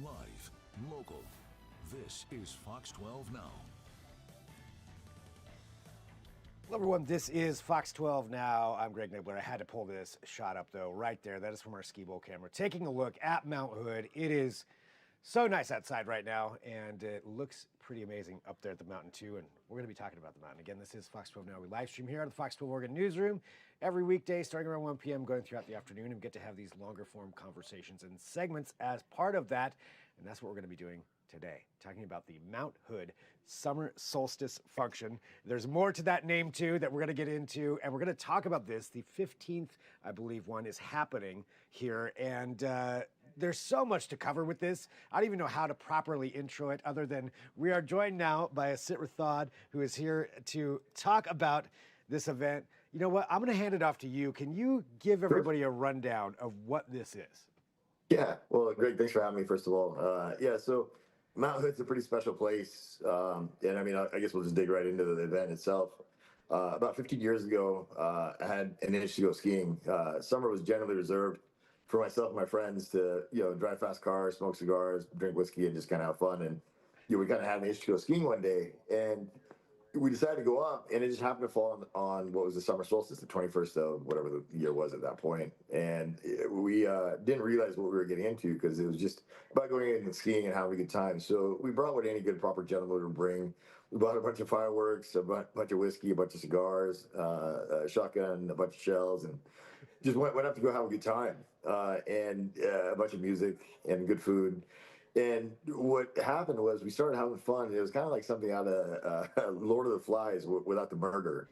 Live, local. This is Fox 12 Now. Hello, everyone. This is Fox 12 Now. I'm Greg Nibbler. I had to pull this shot up, though, right there. That is from our ski bowl camera. Taking a look at Mount Hood. It is so nice outside right now, and it looks pretty amazing up there at the mountain, too. And we're going to be talking about the mountain. Again, this is Fox 12 Now. We live stream here at the Fox 12 Oregon newsroom every weekday, starting around 1 p.m., going throughout the afternoon, and we get to have these longer form conversations and segments as part of that. And that's what we're going to be doing today, talking about the Mount Hood Summer Solstice Function. There's more to that name, too, that we're going to get into, and we're going to talk about this. The 15th, I believe, one is happening here, and there's so much to cover with this. I don't even know how to properly intro it, other than we are joined now by Asit Rathod, who is here to talk about this event. You know what? I'm going to hand it off to you. Can you give everybody a rundown of what this is? Yeah, well, Greg, thanks for having me, first of all. So Mount Hood's a pretty special place. And I mean, I guess we'll just dig right into the event itself. About 15 years ago, I had an itch to go skiing. Summer was generally reserved for myself and my friends to, drive fast cars, smoke cigars, drink whiskey, and just kind of have fun. And, we kind of had an itch to go skiing one day. And we decided to go up, and it just happened to fall on what was the summer solstice, the 21st of whatever the year was at that point. And we didn't realize what we were getting into, because it was just about going in and skiing and having a good time. So we brought what any good proper gentleman would bring. We bought a bunch of fireworks, a bunch of whiskey, a bunch of cigars, a shotgun, a bunch of shells, and just went up to go have a good time, and a bunch of music and good food. And what happened was we started having fun. It was kind of like something out of Lord of the Flies without the murder.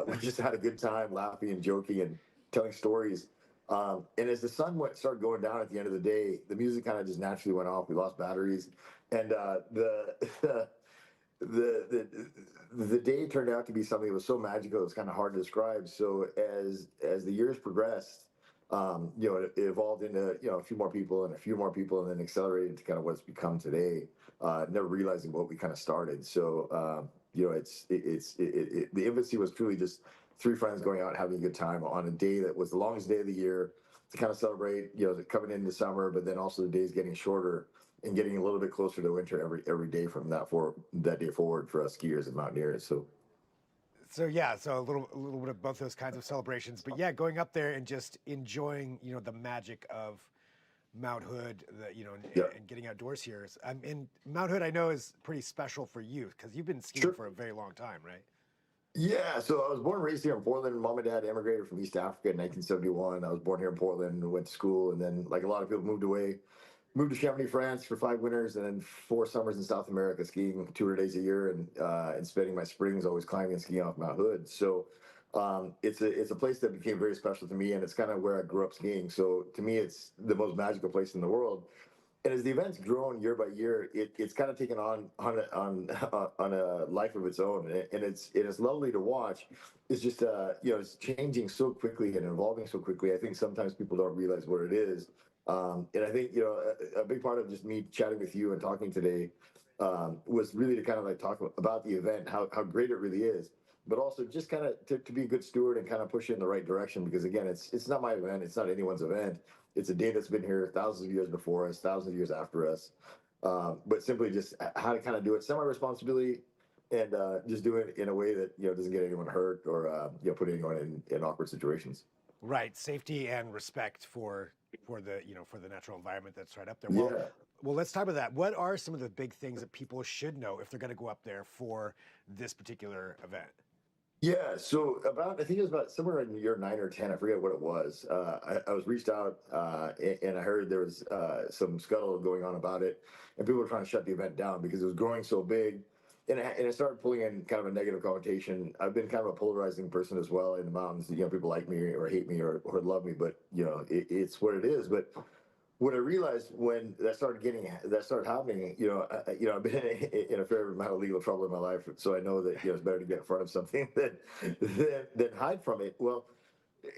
We just had a good time laughing and joking and telling stories. And as the sun started going down at the end of the day, the music kind of just naturally went off. We lost batteries. And the day turned out to be something that was so magical, it was kind of hard to describe. So as the years progressed, it evolved into, a few more people and a few more people, and then accelerated to kind of what it's become today, never realizing what we kind of started. So, the infancy was truly just three friends going out and having a good time on a day that was the longest day of the year to kind of celebrate, coming into summer, but then also the days getting shorter and getting a little bit closer to winter every day from that day forward for us skiers and mountaineers. So a little bit of both those kinds of celebrations, but yeah, going up there and just enjoying, the magic of Mount Hood, and getting outdoors here. And Mount Hood, I know, is pretty special for you because you've been skiing for a very long time, right? Yeah, so I was born and raised here in Portland. Mom and dad immigrated from East Africa in 1971. I was born here in Portland, went to school, and then, like a lot of people, moved to Chamonix, France for 5 winters, and then 4 summers in South America, skiing 200 days a year, and spending my springs always climbing and skiing off Mount Hood. So it's a place that became very special to me, and it's kind of where I grew up skiing. So to me, it's the most magical place in the world. And as the event's grown year by year, it's kind of taken on a life of its own, and it's lovely to watch. It's just it's changing so quickly and evolving so quickly. I think sometimes people don't realize what it is, and I think a big part of just me chatting with you and talking today was really to kind of like talk about the event, how great it really is, but also just kind of to be a good steward and kind of push it in the right direction, because again, it's not my event, it's not anyone's event. It's a day that's been here thousands of years before us, thousands of years after us. But simply just how to kind of do it semi-responsibility, and just do it in a way that doesn't get anyone hurt or put anyone in awkward situations. Right, safety and respect for the natural environment that's right up there. Yeah. Well, let's talk about that. What are some of the big things that people should know if they're going to go up there for this particular event? Yeah, so I think it was about somewhere in year 9 or 10, I forget what it was. I was reached out, and I heard there was some scuttle going on about it, and people were trying to shut the event down because it was growing so big. And it started pulling in kind of a negative connotation. I've been kind of a polarizing person as well in the mountains. People like me or hate me or love me, but it's what it is. But what I realized when that started happening, I've been in a fair amount of legal trouble in my life, so I know that it's better to get in front of something than hide from it. Well,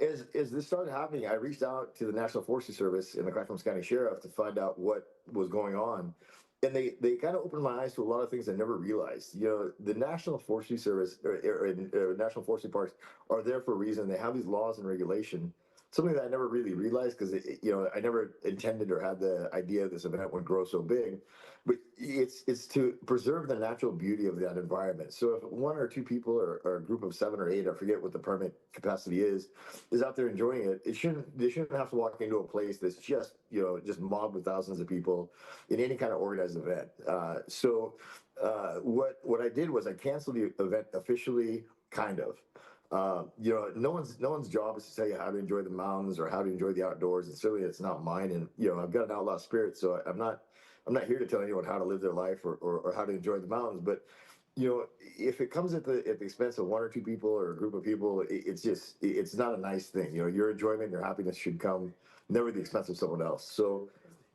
as this started happening, I reached out to the National Forestry Service and the Clackamas County Sheriff to find out what was going on. And they kind of opened my eyes to a lot of things I never realized. The National Forestry Service or National Forestry Parks are there for a reason. They have these laws and regulation, something that I never really realized because I never intended or had the idea this event would grow so big. But it's to preserve the natural beauty of that environment. So if one or two people or a group of 7 or 8, I forget what the permit capacity is out there enjoying it, they shouldn't have to walk into a place that's just mobbed with thousands of people in any kind of organized event. What I did was I canceled the event officially, kind of. No one's job is to tell you how to enjoy the mountains or how to enjoy the outdoors, and certainly it's not mine. And I've got an outlaw spirit, so I'm not here to tell anyone how to live their life or how to enjoy the mountains. But if it comes at the expense of one or two people or a group of people, it's not a nice thing. Your enjoyment, your happiness should come never at the expense of someone else. So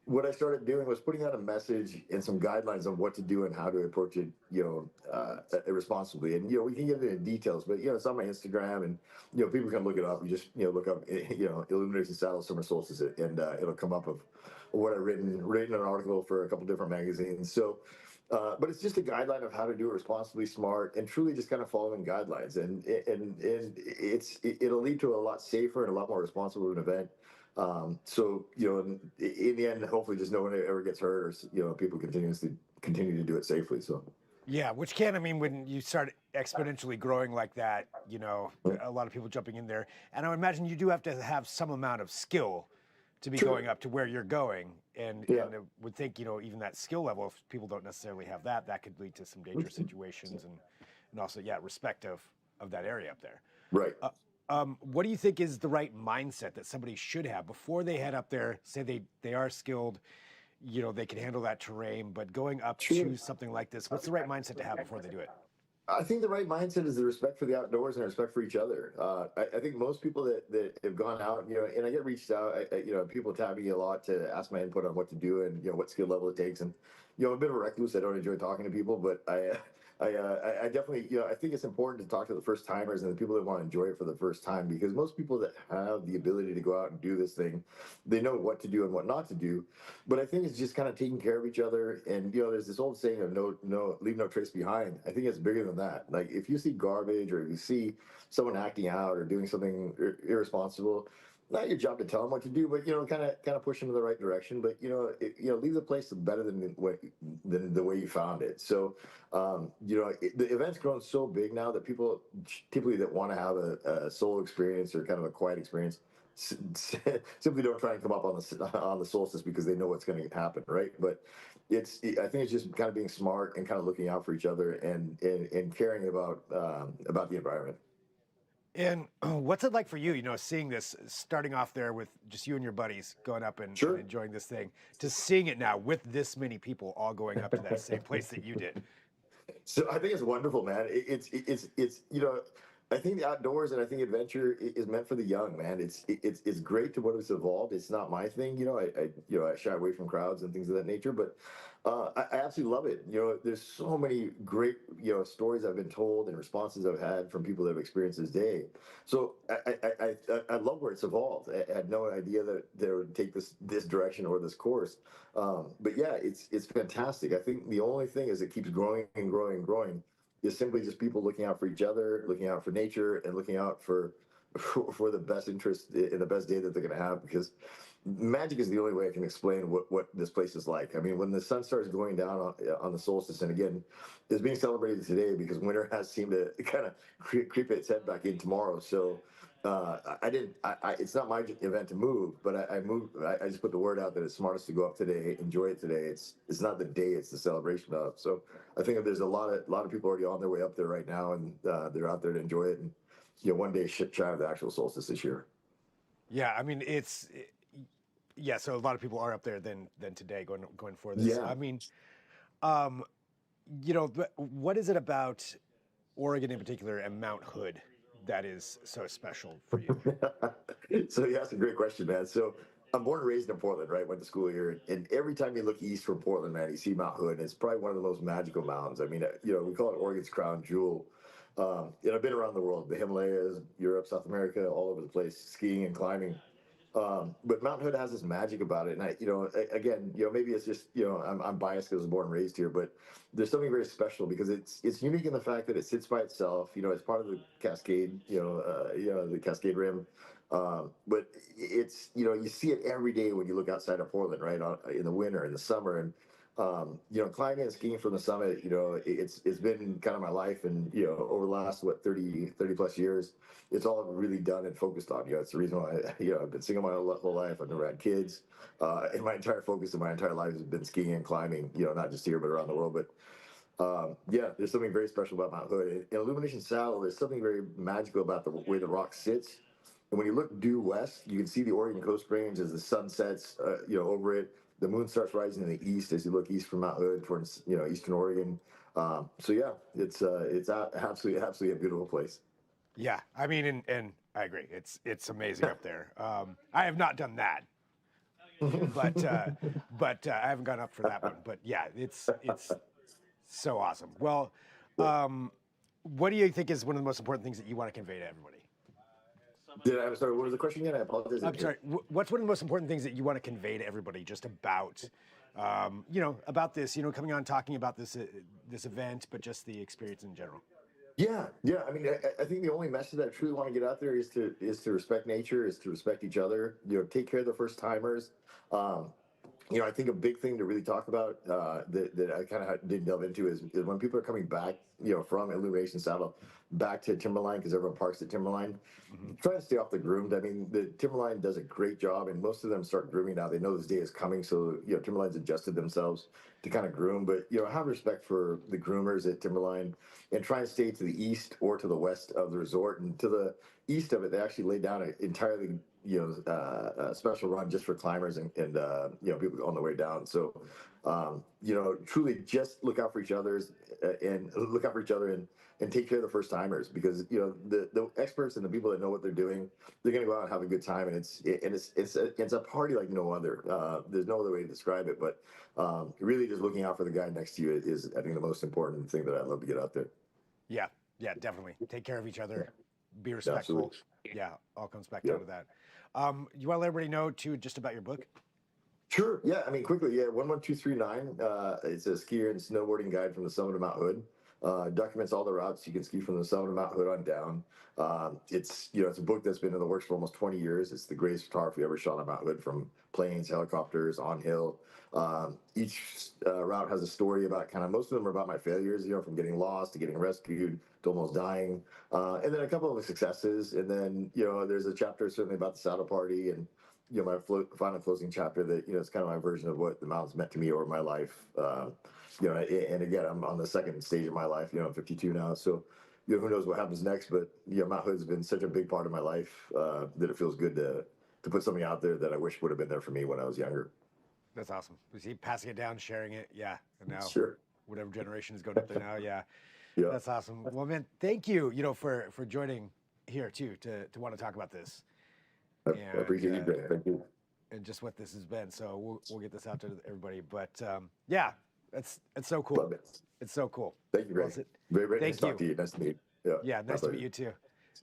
what I started doing was putting out a message and some guidelines on what to do and how to approach it, responsibly. And we can get into details, but it's on my Instagram, and people can look it up. You just look up Illumination Saddle Summer Solstice, and it'll come up of what I've written an article for a couple different magazines. So. But it's just a guideline of how to do it responsibly, smart, and truly just kind of following guidelines, and it'll lead to a lot safer and a lot more responsible an event. In the end, hopefully, just no one ever gets hurt, or people continue to do it safely. So. Yeah, which can, I mean, when you start exponentially growing like that, a lot of people jumping in there. And I would imagine you do have to have some amount of skill to be going up to where you're going. And I would think, even that skill level, if people don't necessarily have that, that could lead to some dangerous situations and also, respect of that area up there. Right. What do you think is the right mindset that somebody should have before they head up there? Say they are skilled, they can handle that terrain, but going up to something like this, what's the right mindset to have before they do it? I think the right mindset is the respect for the outdoors and respect for each other. I think most people that have gone out, and I get reached out, people tap me a lot to ask my input on what to do and what skill level it takes. And I'm a bit of a recluse. I don't enjoy talking to people, but I definitely, I think it's important to talk to the first timers and the people that want to enjoy it for the first time, because most people that have the ability to go out and do this thing, they know what to do and what not to do. But I think it's just kind of taking care of each other. And, there's this old saying of leave no trace behind. I think it's bigger than that. Like, if you see garbage or if you see someone acting out or doing something irresponsible, not your job to tell them what to do, but kind of push them in the right direction. But leave the place better than the way you found it. So, the event's grown so big now that people typically that want to have a solo experience or kind of a quiet experience simply don't try and come up on the solstice because they know what's going to happen, right? But I think it's just kind of being smart and kind of looking out for each other and caring about the environment. And what's it like for you, seeing this, starting off there with just you and your buddies going up and enjoying this thing, to seeing it now with this many people all going up to that same place that you did? So I think it's wonderful, man. I think the outdoors and I think adventure is meant for the young, man. It's great to what it's evolved. It's not my thing, I shy away from crowds and things of that nature, but I absolutely love it. There's so many great stories I've been told and responses I've had from people that have experienced this day. So I love where it's evolved. I had no idea that they would take this direction or this course. But yeah, it's fantastic. I think the only thing is it keeps growing and growing and growing. Is simply just people looking out for each other, looking out for nature, and looking out for the best interest in the best day that they're going to have. Because magic is the only way I can explain what this place is like. I mean, when the sun starts going down on the solstice, and again, it's being celebrated today because winter has seemed to kind of creep its head back in tomorrow. So it's not my event to move, but I moved. I just put the word out that it's smartest to go up today, enjoy it today. It's not the day; it's the celebration of. So I think there's a lot of people already on their way up there right now, and they're out there to enjoy it. And one day shy of the actual solstice this year. Yeah, I mean so a lot of people are up there than today going for this. Yeah. I mean, what is it about Oregon in particular and Mount Hood that is so special for you? So you asked a great question, man. So I'm born and raised in Portland, right? Went to school here, and every time you look east from Portland, man, you see Mount Hood, and it's probably one of the most magical mountains. I mean, we call it Oregon's crown jewel. I've been around the world, the Himalayas, Europe, South America, all over the place, skiing and climbing. But Mount Hood has this magic about it, and again, maybe it's just, I'm biased because I was born and raised here, but there's something very special because it's unique in the fact that it sits by itself. It's part of the Cascade, the Cascade Rim. But it's, you know, you see it every day when you look outside of Portland, right? In the winter, in the summer, and you know, climbing and skiing from the summit, you know, it's been kind of my life, and you know, over the last 30 plus years, it's all really done and focused on. You know, it's the reason why you know I've been single my whole life. I've never had kids, and my entire focus of my entire life has been skiing and climbing. You know, not just here but around the world. But yeah, there's something very special about Mount Hood. In Illumination Saddle, there's something very magical about the way the rock sits. And when you look due west, you can see the Oregon Coast Range as the sun sets, you know, over it. The moon starts rising in the east as you look east from Mount Hood towards, you know, eastern Oregon. So yeah, it's absolutely a beautiful place. Yeah, I mean, and I agree. It's amazing up there. I have not done that, but I haven't gone up for that one. But yeah, it's so awesome. Well, what do you think is one of the most important things that you want to convey to everybody? I'm sorry, what was the question again? I apologize. I'm sorry. What's one of the most important things that you want to convey to everybody just about, you know, about this, you know, coming on talking about this event, but just the experience in general? Yeah. I mean, I think the only message that I truly want to get out there is to respect nature, is to respect each other. You know, take care of the first timers. Um, you know, I think a big thing to really talk about that I kind of didn't delve into is when people are coming back, you know, from Illumination Saddle back to Timberline, because everyone parks at Timberline, try to stay off the groomed. I mean, the Timberline does a great job, and most of them start grooming now. They know this day is coming, so you know, Timberline's adjusted themselves to kind of groom. But you know, have respect for the groomers at Timberline, and try and stay to the east or to the west of the resort. And to the east of it, they actually laid down an entirely a special run just for climbers and you know, people on the way down. So you know, truly just look out for each other's and look out for each other and take care of the first timers, because you know the experts and the people that know what they're doing, they're going to go out and have a good time, and it's a party like no other. There's no other way to describe it, but really just looking out for the guy next to you is, I think, the most important thing that I love to get out there. Yeah, definitely. Take care of each other. Be respectful. Absolutely. Yeah, all comes back down to that. You want to let everybody know too, just about your book? Sure. Yeah. I mean, quickly. Yeah. 11239. It's a skier and snowboarding guide from the summit of Mount Hood. Documents all the routes you can ski from the summit of Mount Hood on down. It's, you know, it's a book that's been in the works for almost 20 years. It's the greatest photography ever shot on Mount Hood, from planes, helicopters, on hill. Each route has a story about most of them are about my failures, you know, from getting lost to getting rescued to almost dying. And then a couple of successes. And then, you know, there's a chapter certainly about the saddle party, and you know, my final closing chapter that, you know, it's kind of my version of what the mountains meant to me over my life. You know, and again, I'm on the second stage of my life. You know, I'm 52 now, so you know, who knows what happens next. But you know, Mount Hood's been such a big part of my life that it feels good to put something out there that I wish would have been there for me when I was younger. That's awesome. You see, passing it down, sharing it, yeah. And now, Sure. whatever generation is going up there now, yeah. Yeah. That's awesome. Well, man, thank you, you know, for joining here too to want to talk about this. I appreciate you, Greg. Thank you. And just what this has been. So we'll get this out to everybody. But yeah, it's so cool. Love it. It's so cool. Thank you, Greg. Very nice Thank to talk to you. Nice to meet you. Yeah, nice to meet you too.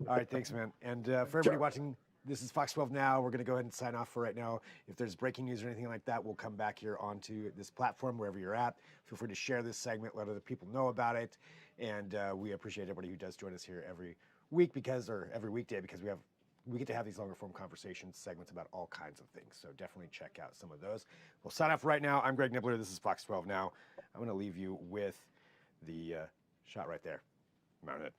All right, thanks, man. And for everybody watching, this is Fox 12 Now. We're going to go ahead and sign off for right now. If there's breaking news or anything like that, we'll come back here onto this platform, wherever you're at. Feel free to share this segment, let other people know about it. And we appreciate everybody who does join us here every week or every weekday, because we get to have these longer form conversations, segments about all kinds of things. So definitely check out some of those. We'll sign off right now. I'm Greg Nibbler. This is Fox 12 Now. I'm going to leave you with the shot right there. Mount Hood.